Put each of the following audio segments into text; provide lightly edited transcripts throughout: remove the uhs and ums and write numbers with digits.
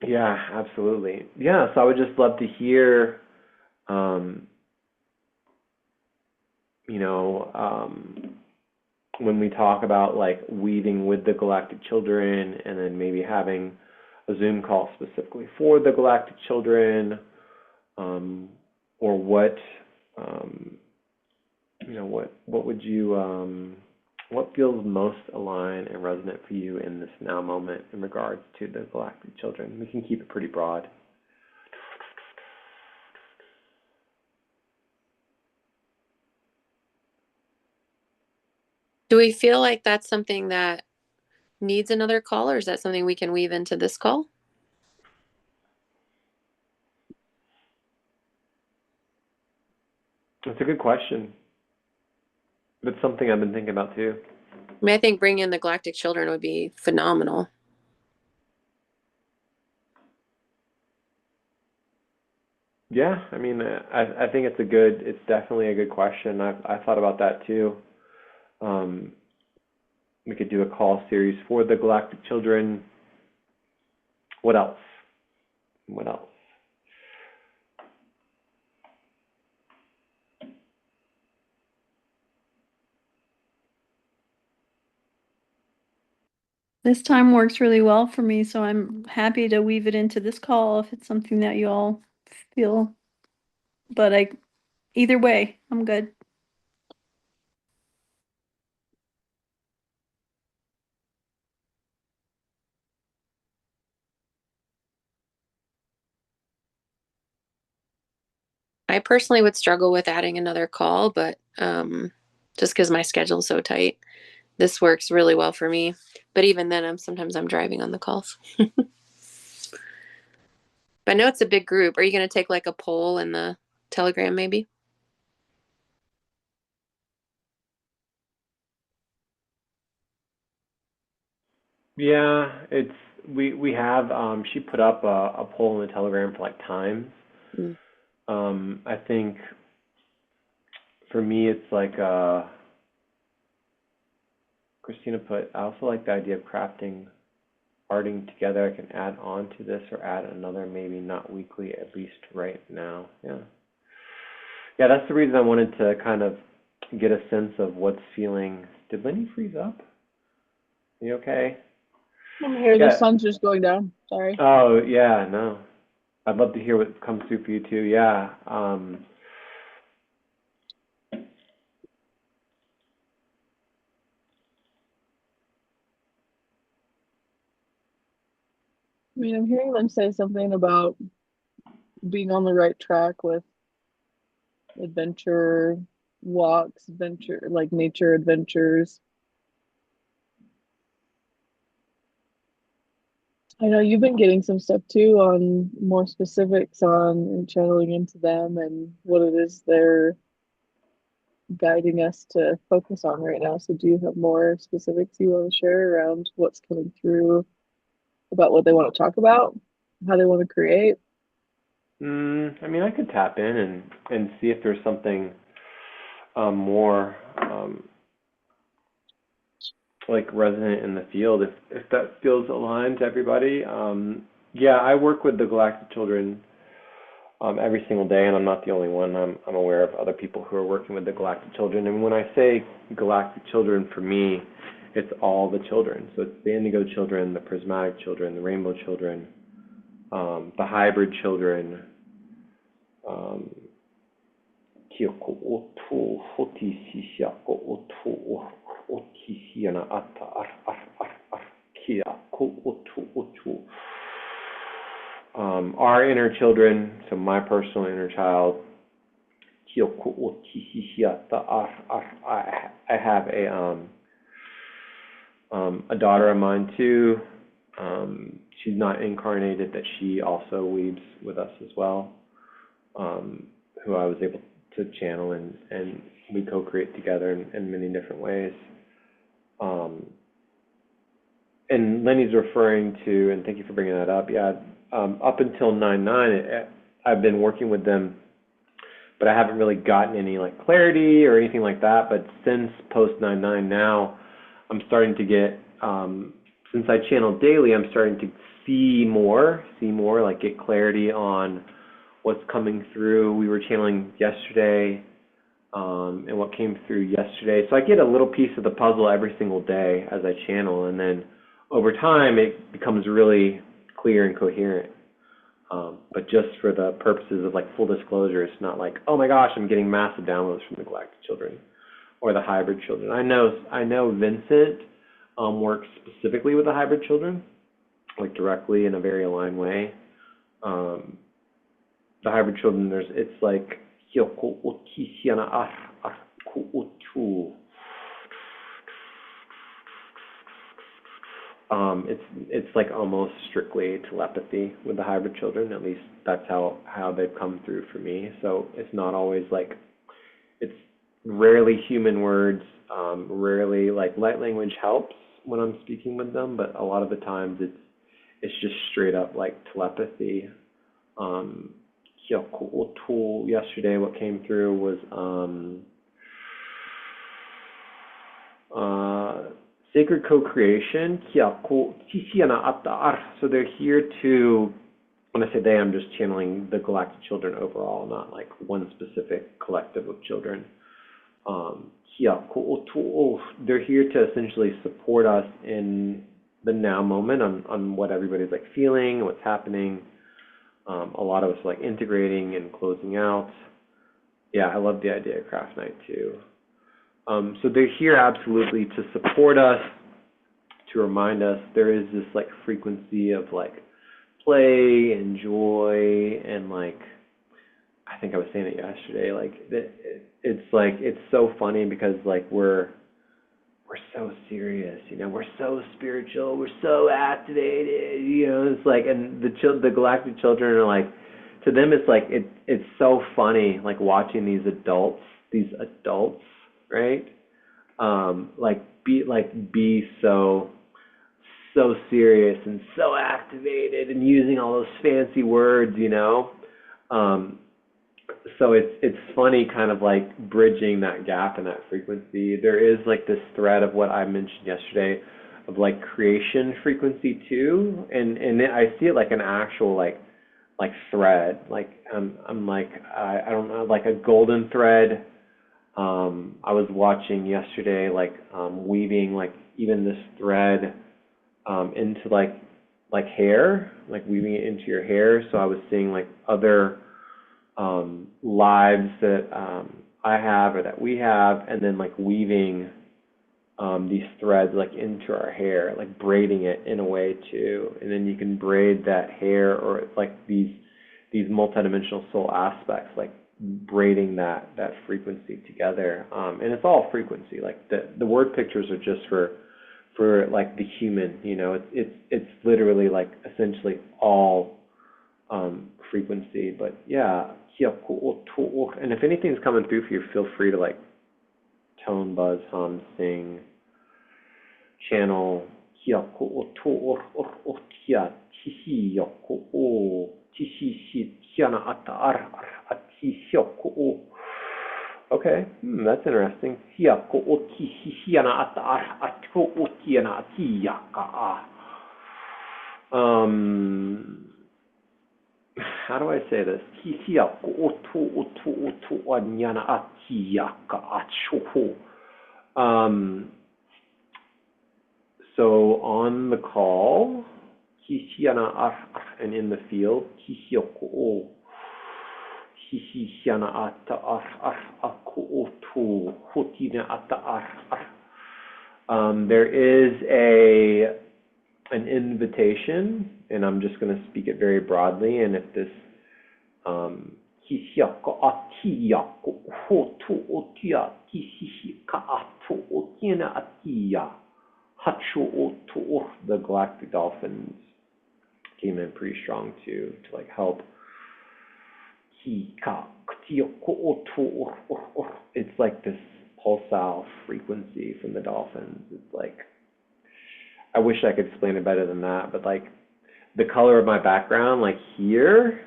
Yeah, absolutely. Yeah, so I would just love to hear, um, you know, when we talk about like weaving with the Galactic Children and then maybe having a Zoom call specifically for the Galactic Children, um, or um, what would you, what feels most aligned and resonant for you in this now moment in regards to the Galactic Children? We can keep it pretty broad. Do we feel like that's something that needs another call, or is that something we can weave into this call? That's a good question. It's something I've been thinking about too. I mean, I think bringing in the Galactic Children would be phenomenal. Yeah, I mean, I think it's definitely a good question. I thought about that too. Um, we could do a call series for the Galactic Children. What else? What else? This time works really well for me, so I'm happy to weave it into this call if it's something that you all feel. But either way, I'm good. I personally would struggle with adding another call, but just because my schedule is so tight, this works really well for me. But even then, sometimes I'm driving on the calls. But I know it's a big group. Are you going to take like a poll in the Telegram, maybe? Yeah, it's we have she put up a poll in the Telegram for like times. Mm. I think for me it's like Christina put. I also like the idea of crafting arting together. I can add on to this or add another, maybe not weekly, at least right now. Yeah. Yeah, that's the reason I wanted to kind of get a sense of what's feeling. Did Lenny freeze up? You okay? I'm here. The Yeah. sun's just going down. Sorry. Oh, yeah, no. I'd love to hear what comes through for you too. Yeah. I mean, I'm hearing them say something about being on the right track with adventure walks, adventure like nature adventures. I know you've been getting some stuff too on more specifics on and channeling into them and what it is they're guiding us to focus on right now. So, do you have more specifics you want to share around what's coming through about what they want to talk about, how they want to create? I mean, I could tap in and see if there's something more like resonant in the field, if that feels aligned to everybody. Yeah, I work with the Galactic Children every single day, and I'm not the only one. I'm aware of other people who are working with the Galactic Children. And when I say Galactic Children, for me, it's all the children. So it's the Indigo Children, the Prismatic Children, the Rainbow Children, the Hybrid Children. Um, our inner children, so my personal inner child. I have a daughter of mine too. She's not incarnated, that she also weaves with us as well, who I was able to channel, and we co-create together in many different ways. Um, and Lenny's referring to, and thank you for bringing that up. Yeah, up until 9/9, I've been working with them, but I haven't really gotten any like clarity or anything like that. But since post 9/9 now, I'm starting to get since I channel daily, I'm starting to see more, like get clarity on what's coming through. We were channeling yesterday, and what came through yesterday. So I get a little piece of the puzzle every single day as I channel, and then over time it becomes really clear and coherent. But just for the purposes of like full disclosure, it's not like, oh my gosh, I'm getting massive downloads from the Galactic Children or the Hybrid Children. I know Vincent works specifically with the Hybrid Children, like directly in a very aligned way. The Hybrid Children, it's like it's like almost strictly telepathy with the Hybrid Children. At least that's how they've come through for me. So it's not always like, it's rarely human words, rarely like light language helps when I'm speaking with them, but a lot of the times it's just straight up like telepathy. Yesterday what came through was sacred co-creation. So they're here to, when I say they, I'm just channeling the Galactic Children overall, not like one specific collective of children. They're here to essentially support us in the now moment on what everybody's like feeling, what's happening. A lot of us like integrating and closing out. Yeah, I love the idea of craft night too. So they're here absolutely to support us, to remind us there is this like frequency of like play and joy, and like, I think I was saying it yesterday, like it's like, it's so funny because like we're so serious, you know, we're so spiritual, we're so activated, you know, it's like, and the Galactic Children are like, to them it's like, it's so funny, like watching these adults, right? Be so serious and so activated and using all those fancy words, you know? So it's funny kind of like bridging that gap in that frequency. There is like this thread of what I mentioned yesterday of like creation frequency too. And I see it like an actual like thread. Like I'm like, I don't know, like a golden thread. I was watching yesterday, like weaving like even this thread into like hair, like weaving it into your hair. So I was seeing like other lives that I have or that we have, and then like weaving these threads like into our hair, like braiding it in a way too. And then you can braid that hair, or like these multidimensional soul aspects, like braiding that frequency together. And it's all frequency. Like the word pictures are just for like the human, you know, it's literally like essentially all frequency. But yeah, and if anything's coming through for you, feel free to like tone, buzz, hum, sing, channel. Okay, that's interesting. How do I say this? So on the call, and in the field, there is an invitation, and I'm just going to speak it very broadly, and if this the Galactic Dolphins came in pretty strong too, to like help. It's like this pulsal frequency from the dolphins. It's like, I wish I could explain it better than that, but like the color of my background, like here,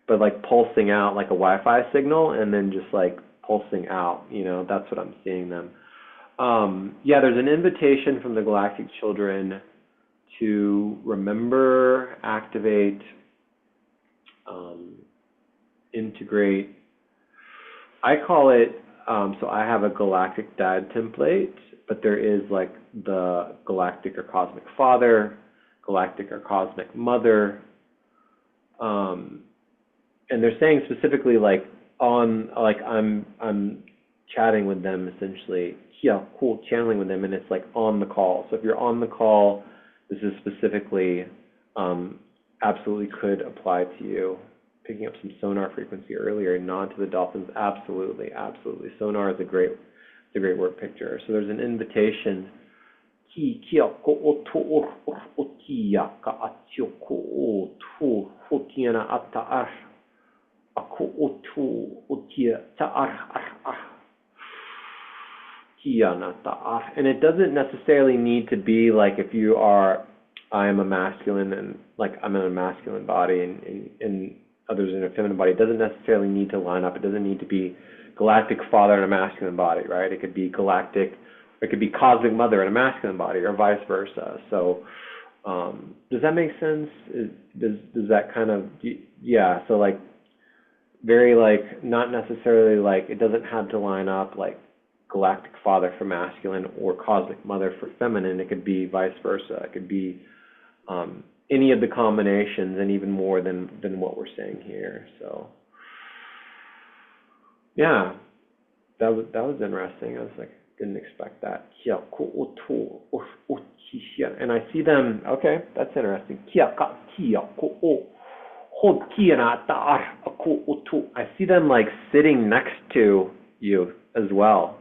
but like pulsing out like a Wi-Fi signal, and then just like pulsing out, you know, that's what I'm seeing them. Yeah, there's an invitation from the Galactic Children to remember, activate, integrate. I call it, so I have a Galactic Dad template, but there is like the Galactic or Cosmic Father, Galactic or Cosmic Mother, and they're saying specifically like I'm chatting with them essentially, yeah, cool, channeling with them, and it's like on the call. So if you're on the call, this is specifically absolutely could apply to you. Picking up some sonar frequency earlier, nod to the dolphins, absolutely, absolutely. Sonar is a great word picture. So there's an invitation. And it doesn't necessarily need to be like if you are, I am a masculine and like I'm in a masculine body and others in a feminine body. It doesn't necessarily need to line up. It doesn't need to be galactic father in a masculine body, right? It could be galactic, it could be cosmic mother in a masculine body, or vice versa. So does that make sense? Does that kind of, yeah, so like very like not necessarily like it doesn't have to line up like galactic father for masculine or cosmic mother for feminine. It could be vice versa. It could be any of the combinations, and even more than what we're saying here. So yeah, that was interesting. I was like, didn't expect that. And I see them. Okay, that's interesting. I see them like sitting next to you as well.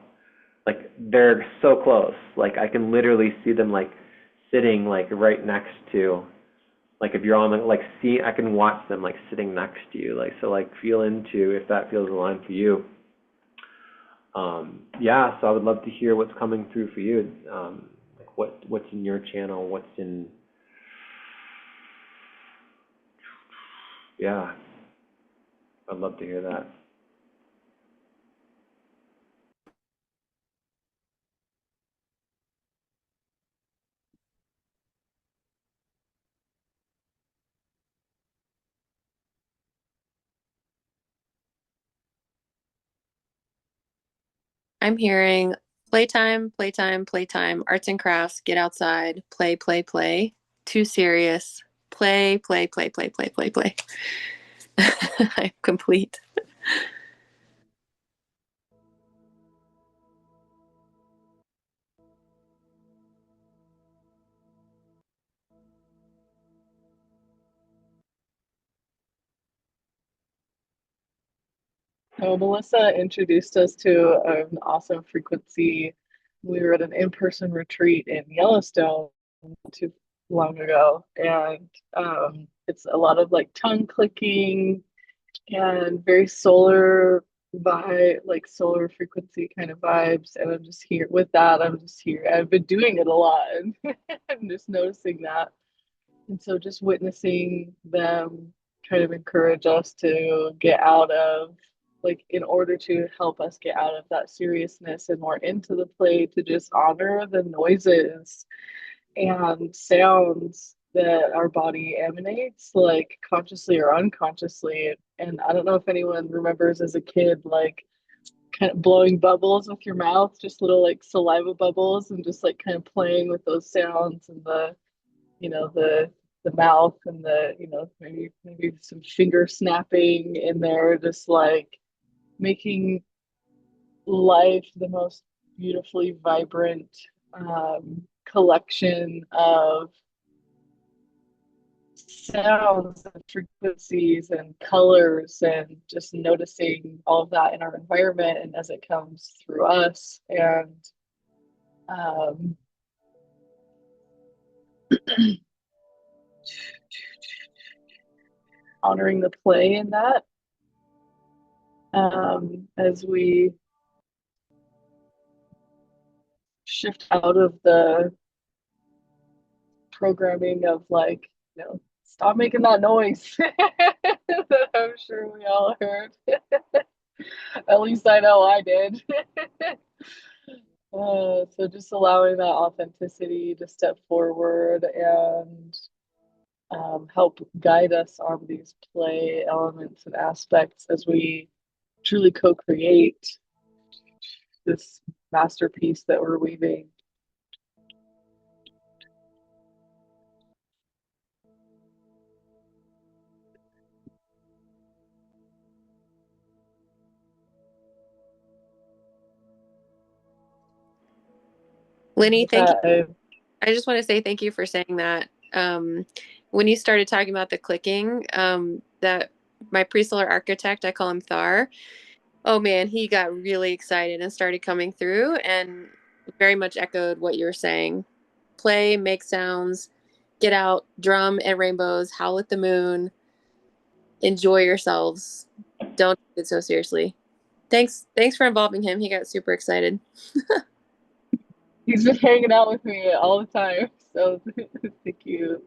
Like they're so close. Like I can literally see them like sitting like right next to, like if you're on the, like see, I can watch them like sitting next to you. Like, so like feel into if that feels aligned for you. Yeah, so I would love to hear what's coming through for you. Like what's in your channel, what's in, yeah, I'd love to hear that. I'm hearing playtime, playtime, playtime, arts and crafts, get outside, play, play, play. Too serious. Play, play, play, play, play, play, play. I'm complete. So Melissa introduced us to an awesome frequency. We were at an in-person retreat in Yellowstone not too long ago, and it's a lot of like tongue clicking and very solar vibe, like solar frequency kind of vibes. And I'm just here with that. I'm just here. I've been doing it a lot, and I'm just noticing that. And so just witnessing them kind of encourage us to get out of, like, in order to help us get out of that seriousness and more into the play, to just honor the noises and sounds that our body emanates, like consciously or unconsciously. And I don't know if anyone remembers as a kid, like kind of blowing bubbles with your mouth, just little like saliva bubbles, and just like kind of playing with those sounds and the, you know, the mouth and the, you know, maybe some finger snapping in there, just like making life the most beautifully vibrant collection of sounds and frequencies and colors, and just noticing all of that in our environment and as it comes through us, and honoring the play in that, as we shift out of the programming of like, you know, stop making that noise that I'm sure we all heard. At least I know I did. So just allowing that authenticity to step forward and help guide us on these play elements and aspects as we truly co-create this masterpiece that we're weaving. Lenny, thank you. Uh, I just want to say thank you for saying that. When you started talking about the clicking, that my pre-solar architect, I call him Thar. Oh man, he got really excited and started coming through and very much echoed what you were saying. Play, make sounds, get out, drum and rainbows, howl at the moon, enjoy yourselves. Don't take it so seriously. Thanks for involving him. He got super excited. he's been hanging out with me all the time. So thank you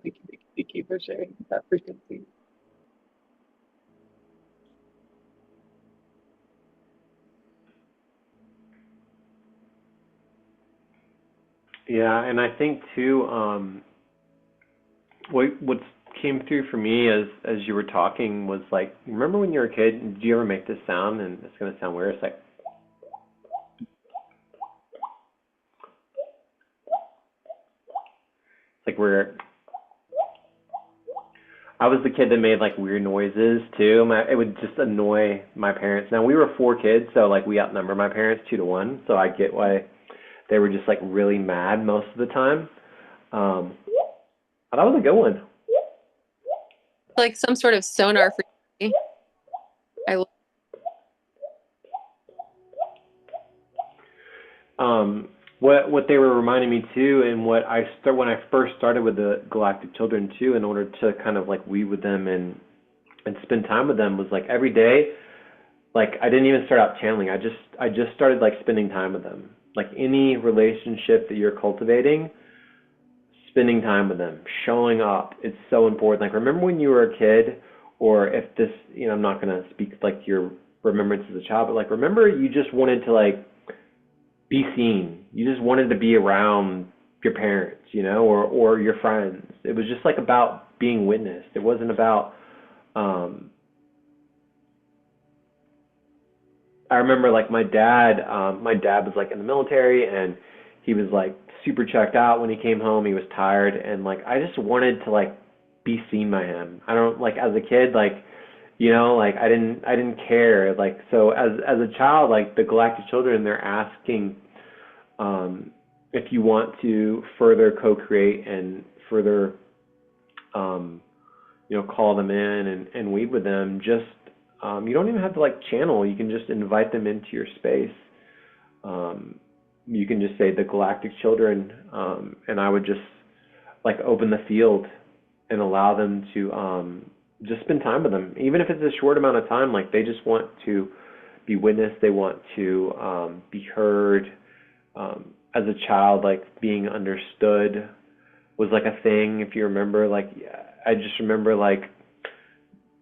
for sharing that frequency. Yeah, and I think too, what came through for me as you were talking was like, remember when you were a kid, did you ever make this sound? And it's gonna sound weird. It's like we're I was the kid that made like weird noises too. It would just annoy my parents. Now we were four kids, so like we outnumber my parents 2 to 1. So I get why they were just like really mad most of the time. But that was a good one. Like some sort of sonar frequency. What they were reminding me too, and what when I first started with the Galactic Children too, in order to kind of like weave with them and spend time with them, was like every day, like I didn't even start out channeling. I just started like spending time with them. Like any relationship that you're cultivating, spending time with them, showing up, it's so important. Like remember when you were a kid, or if this, I'm not gonna speak like your remembrance as a child, but like remember you just wanted to like be seen. You just wanted to be around your parents, or your friends. It was just like about being witnessed. It wasn't about I remember like my dad was like in the military, and he was like super checked out when he came home. He was tired, and like I just wanted to like be seen by him. I don't like as a kid, like like I didn't care. Like so as a child, like the Galactic Children, they're asking if you want to further co-create and further call them in and weave with them. Just you don't even have to like channel. You can just invite them into your space. You can just say the Galactic Children, and I would just like open the field and allow them to just spend time with them, even if it's a short amount of time. Like they just want to be witnessed. They want to be heard. As a child, like being understood was like a thing. If you remember, like I just remember like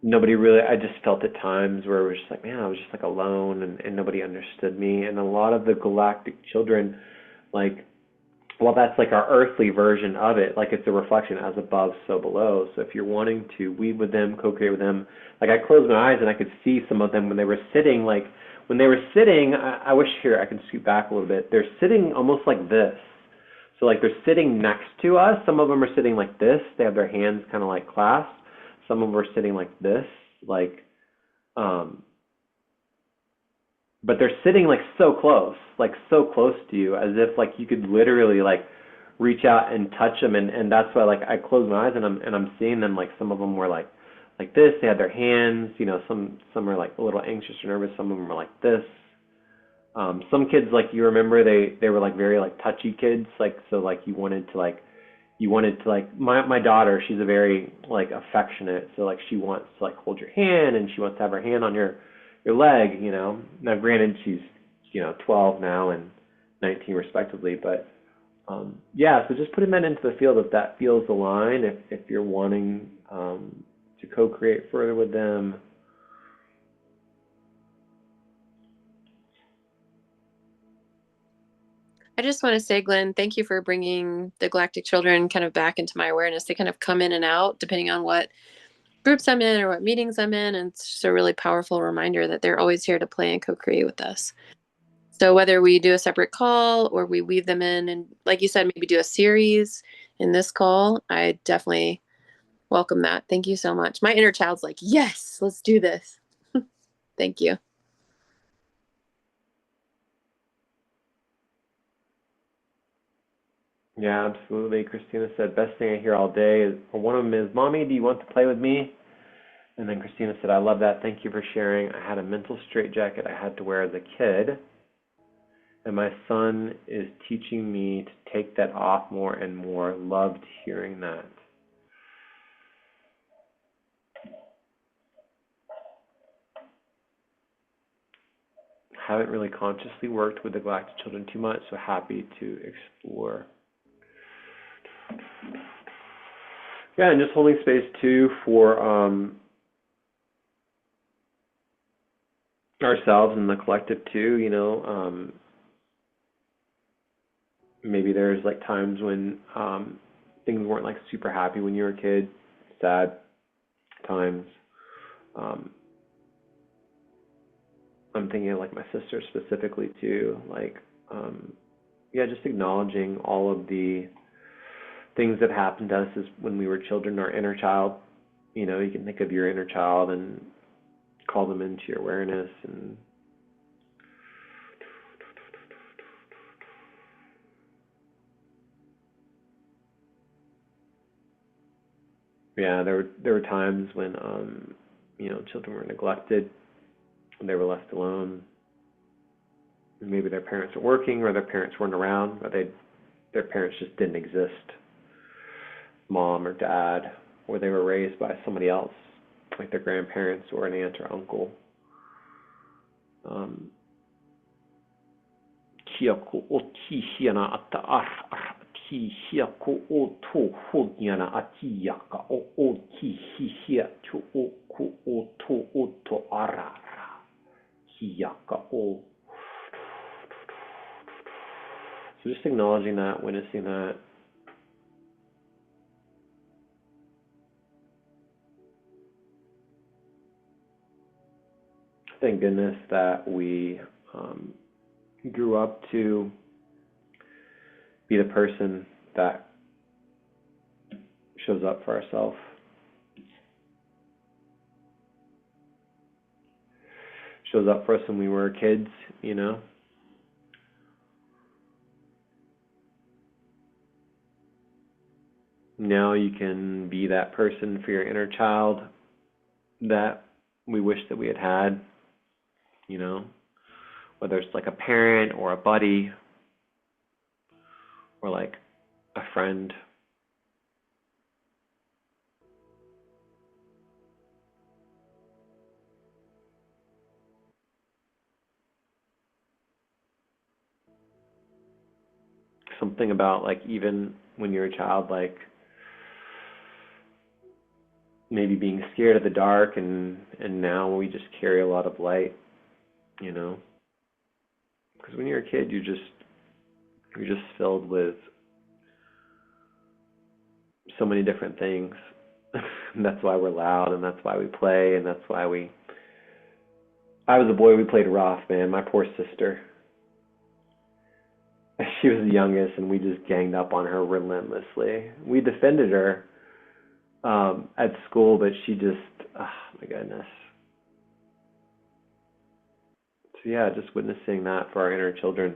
nobody really. I just felt at times where it was just like, man, I was just like alone, and nobody understood me. And a lot of the Galactic Children, like, well, that's like our earthly version of it. Like it's a reflection, as above, so below. So if you're wanting to weave with them, co-create with them, like I closed my eyes and I could see some of them when they were sitting. Like when they were sitting, I wish here I could scoot back a little bit. They're sitting almost like this. So like they're sitting next to us. Some of them are sitting like this. They have their hands kind of like clasped. Some of them are sitting like this, like but they're sitting like so close to you, as if like you could literally like reach out and touch them. And that's why like I close my eyes and I'm seeing them. Like some of them were like this. They had their hands. Some are like a little anxious or nervous. Some of them were like this. Some kids, like you remember, they were like very like touchy kids. Like so like you wanted to like my daughter. She's a very like affectionate. So like she wants to like hold your hand, and she wants to have her hand on your leg. Now granted she's 12 now and 19 respectively, but yeah, so just putting that into the field if that feels aligned, if you're wanting to co-create further with them. I just want to say, Glenn, thank you for bringing the Galactic Children kind of back into my awareness. They kind of come in and out depending on what groups I'm in or what meetings I'm in. And it's just a really powerful reminder that they're always here to play and co-create with us. So whether we do a separate call or we weave them in and, like you said, maybe do a series in this call, I definitely welcome that. Thank you so much. My inner child's like, yes, let's do this. Thank you. Yeah, absolutely. Christina said, best thing I hear all day is, or one of them is, Mommy, do you want to play with me? And then Christina said, I love that. Thank you for sharing. I had a mental straitjacket I had to wear as a kid, and my son is teaching me to take that off more and more. Loved hearing that. Haven't really consciously worked with the Galactic Children too much, so happy to explore. Yeah, and just holding space too for ourselves and the collective too, you know. Maybe there's like times when things weren't like super happy when you were a kid, sad times. I'm thinking of like my sister specifically too, like yeah, just acknowledging all of the things that happened to us as when we were children, our inner child. You know, you can think of your inner child and call them into your awareness. And yeah, there were times when you know, children were neglected, they were left alone. Maybe their parents were working, or their parents weren't around, or their parents just didn't exist, mom or dad, or they were raised by somebody else, like their grandparents or an aunt or uncle. So just acknowledging that, witnessing that. Thank goodness that we grew up to be the person that shows up for ourselves. Shows up for us when we were kids, you know. Now you can be that person for your inner child that we wish that we had had, you know, whether it's like a parent or a buddy or like a friend. Something about like even when you're a child, like maybe being scared of the dark, and now we just carry a lot of light, you know, because when you're a kid you're just filled with so many different things. And that's why we're loud, and that's why we play, and that's why I was a boy, we played rough, man. My poor sister, she was the youngest, and we just ganged up on her relentlessly. We defended her at school, but she just, oh my goodness. So yeah, just witnessing that for our inner children.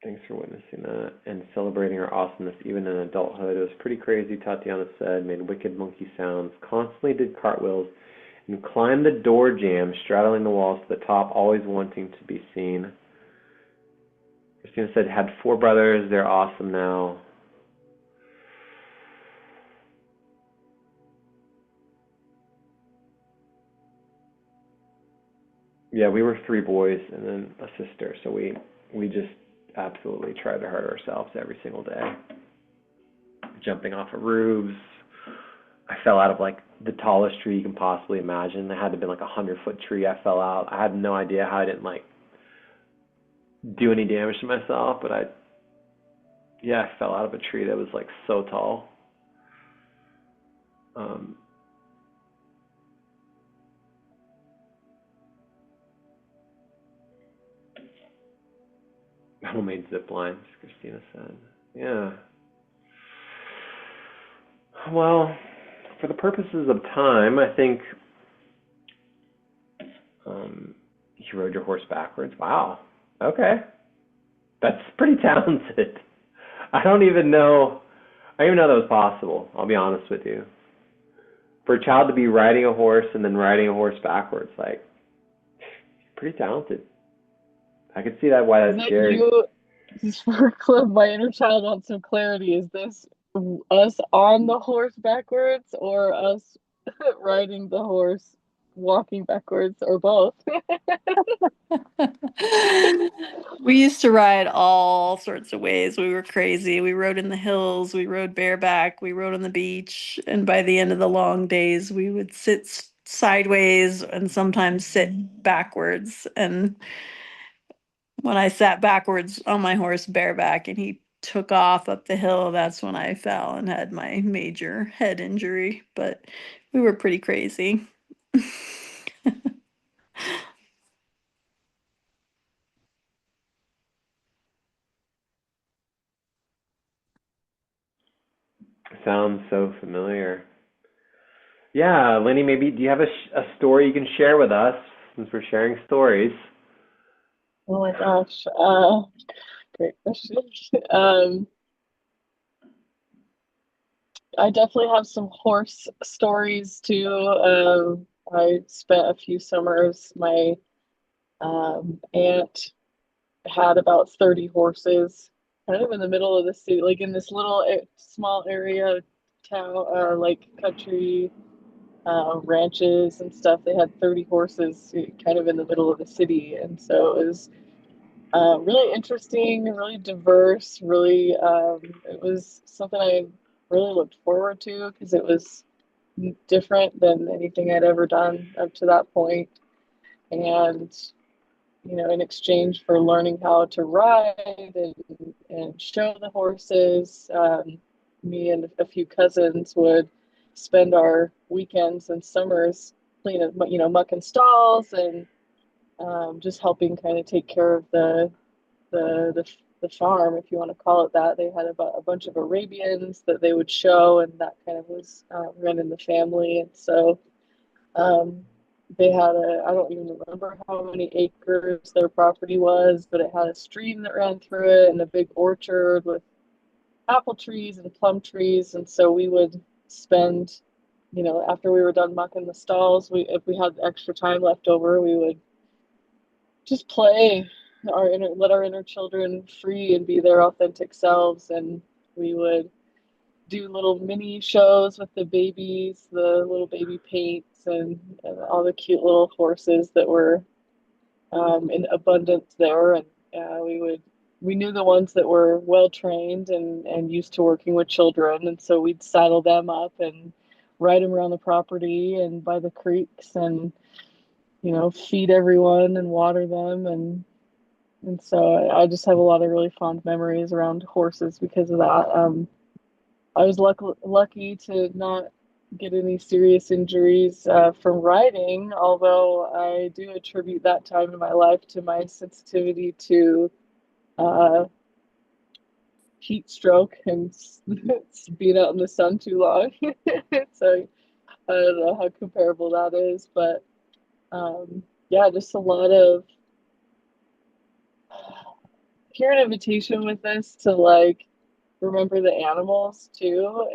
Thanks for witnessing that and celebrating our awesomeness even in adulthood. It was pretty crazy, Tatiana said. Made wicked monkey sounds, constantly did cartwheels, and climbed the door jamb, straddling the walls to the top, always wanting to be seen. Christina said, had 4 brothers. They're awesome now. Yeah, we were 3 boys and then a sister, so we just absolutely tried to hurt ourselves every single day. jumping off of roofs. I fell out of like the tallest tree you can possibly imagine. It had to have been like 100-foot tree. I fell out. I had no idea how I didn't like do any damage to myself, but I fell out of a tree that was like so tall. Homemade zip lines, Christina said. Yeah. Well, for the purposes of time, I think you rode your horse backwards. Wow. Okay. That's pretty talented. I didn't even know that was possible, I'll be honest with you. For a child to be riding a horse and then riding a horse backwards, like, pretty talented. I could see that why that's scary. For Cliff, my inner child wants some clarity. Is this us on the horse backwards or us riding the horse walking backwards, or both? We used to ride all sorts of ways. We were crazy. We rode in the hills, we rode bareback, we rode on the beach, and by the end of the long days, we would sit sideways and sometimes sit backwards. And when I sat backwards on my horse bareback and he took off up the hill, that's when I fell and had my major head injury. But we were pretty crazy. Sounds so familiar. Yeah, Lenny, maybe do you have a story you can share with us since we're sharing stories? Oh my gosh. Great question. I definitely have some horse stories too. I spent a few summers. My aunt had about 30 horses, kind of in the middle of the city, like in this little small area town, like country ranches and stuff. They had 30 horses kind of in the middle of the city. And so it was really interesting, really diverse, really, it was something I really looked forward to because it was different than anything I'd ever done up to that point. And, you know, in exchange for learning how to ride and show the horses, me and a few cousins would spend our weekends and summers cleaning, you know, mucking stalls and just helping kind of take care of the the farm, if you want to call it that. They had a bunch of Arabians that they would show, and that kind of was run in the family. And so they had I don't even remember how many acres their property was, but it had a stream that ran through it and a big orchard with apple trees and plum trees. And so we would spend, you know, after we were done mucking the stalls, if we had extra time left over, we would just play let our inner children free and be their authentic selves. And we would do little mini shows with the babies, the little baby paints, and all the cute little horses that were in abundance there. And we knew the ones that were well trained and used to working with children, and so we'd saddle them up and ride them around the property and by the creeks, and you know, feed everyone and water them. And so I just have a lot of really fond memories around horses because of that. I was lucky to not get any serious injuries from riding, although I do attribute that time in my life to my sensitivity to heat stroke and being out in the sun too long. So I don't know how comparable that is, but yeah, just a lot of hear an invitation with this to like remember the animals too,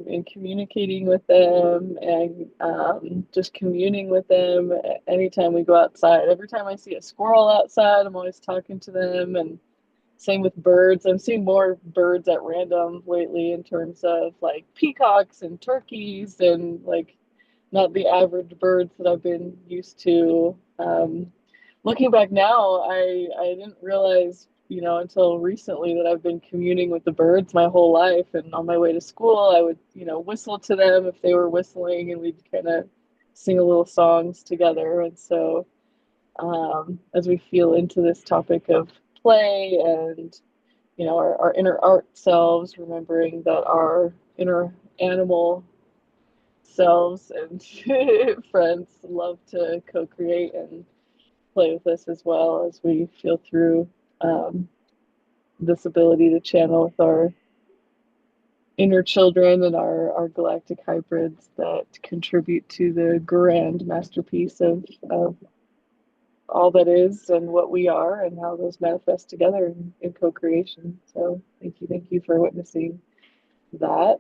and communicating with them, and just communing with them anytime we go outside. Every time I see a squirrel outside, I'm always talking to them. And same with birds. I'm seeing more birds at random lately in terms of like peacocks and turkeys, and like not the average birds that I've been used to. Looking back now, I didn't realize until recently that I've been communing with the birds my whole life. And on my way to school, I would, whistle to them if they were whistling, and we'd kind of sing a little songs together. And so, as we feel into this topic of play and, our inner art selves, remembering that our inner animal selves and friends love to co-create and play with us as well, as we feel through this ability to channel with our inner children and our galactic hybrids that contribute to the grand masterpiece of all that is and what we are, and how those manifest together in co-creation. So thank you for witnessing that.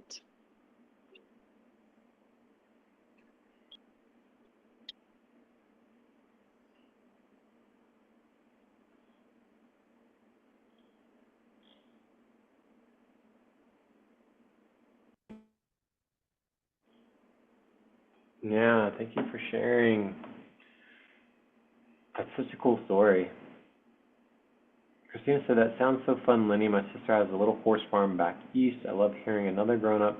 Yeah, thank you for sharing. That's such a cool story. Christina said, that sounds so fun, Lenny. My sister has a little horse farm back east. I love hearing another grown-up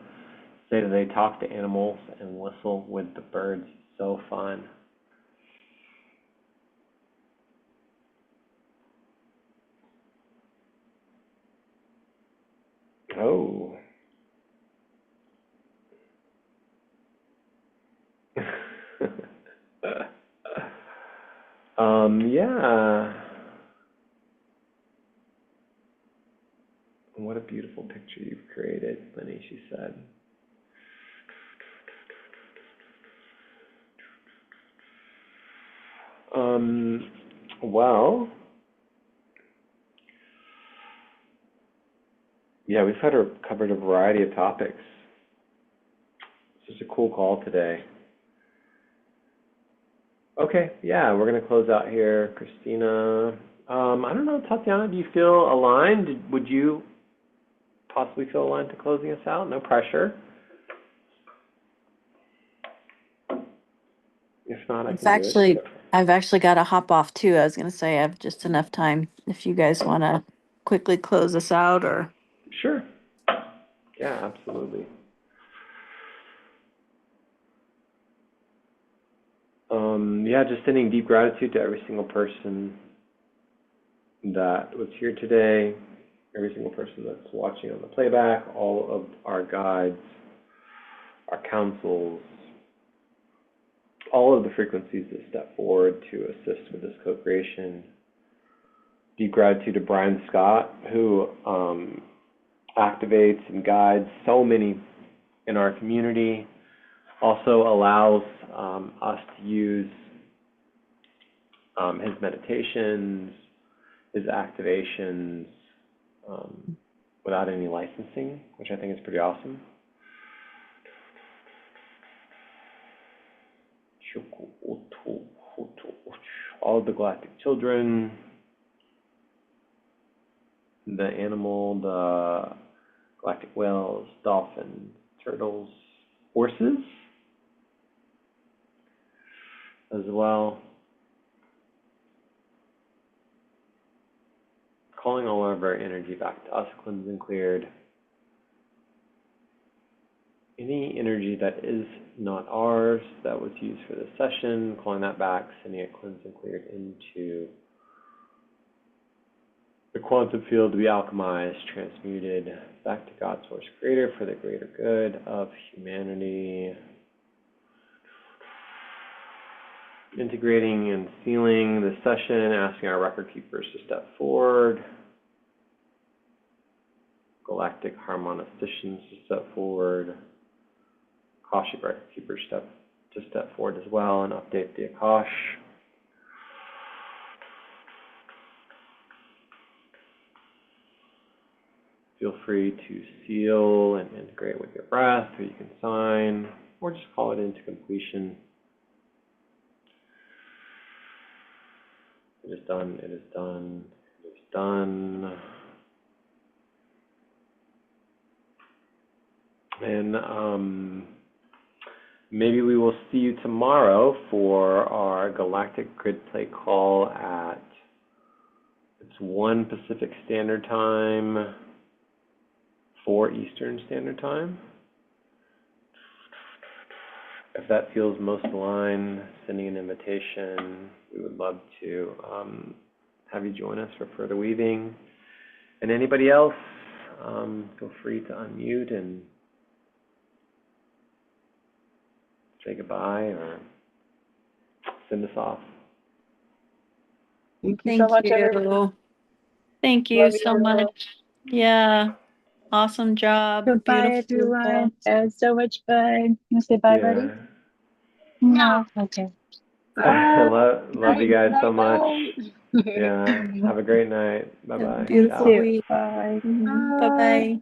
say that they talk to animals and whistle with the birds. So fun. Oh. Yeah. What a beautiful picture you've created, Lenny, she said. Well, yeah, we've covered a variety of topics. It's just a cool call today. Okay, yeah, we're going to close out here. Christina, I don't know, Tatiana, do you feel aligned? Would you possibly feel aligned to closing us out? No pressure. If not, I can do it. I've actually got to hop off too. I was going to say I have just enough time if you guys want to quickly close us out or. Sure. Yeah, absolutely. Yeah, just sending deep gratitude to every single person that was here today, every single person that's watching on the playback, all of our guides, our councils, all of the frequencies that step forward to assist with this co-creation. Deep gratitude to Brian Scott, who activates and guides so many in our community, also allows us to use his meditations, his activations without any licensing, which I think is pretty awesome. All of the Galactic Children, the animal, the galactic whales, dolphins, turtles, horses as well. Calling all of our energy back to us, cleansed and cleared. Any energy that is not ours, that was used for this session, calling that back, sending it cleansed and cleared into the quantum field to be alchemized, transmuted back to God, Source, Creator for the greater good of humanity. Integrating and sealing the session, asking our record keepers to step forward. Galactic harmonisticians to step forward. Akashic record keepers to step forward as well and update the Akash. Feel free to seal and integrate with your breath, or you can sign, or just call it into completion. It is done, it is done, it is done. And maybe we will see you tomorrow for our Galactic Grid Play call at It's 1 Pacific Standard Time, 4 Eastern Standard Time. If that feels most aligned, sending an invitation. We would love to have you join us for further weaving. And anybody else, feel free to unmute and say goodbye or send us off. Thank you Thank so much, everyone. you. Thank you Love so you. much. Yeah. Awesome job. Goodbye, Beautiful. everyone. It was so much fun. You say bye, buddy? No. Okay. Love you guys so much. Bye. Yeah. Have a great night. Bye bye. Beautiful Ciao. week. Bye. Bye bye.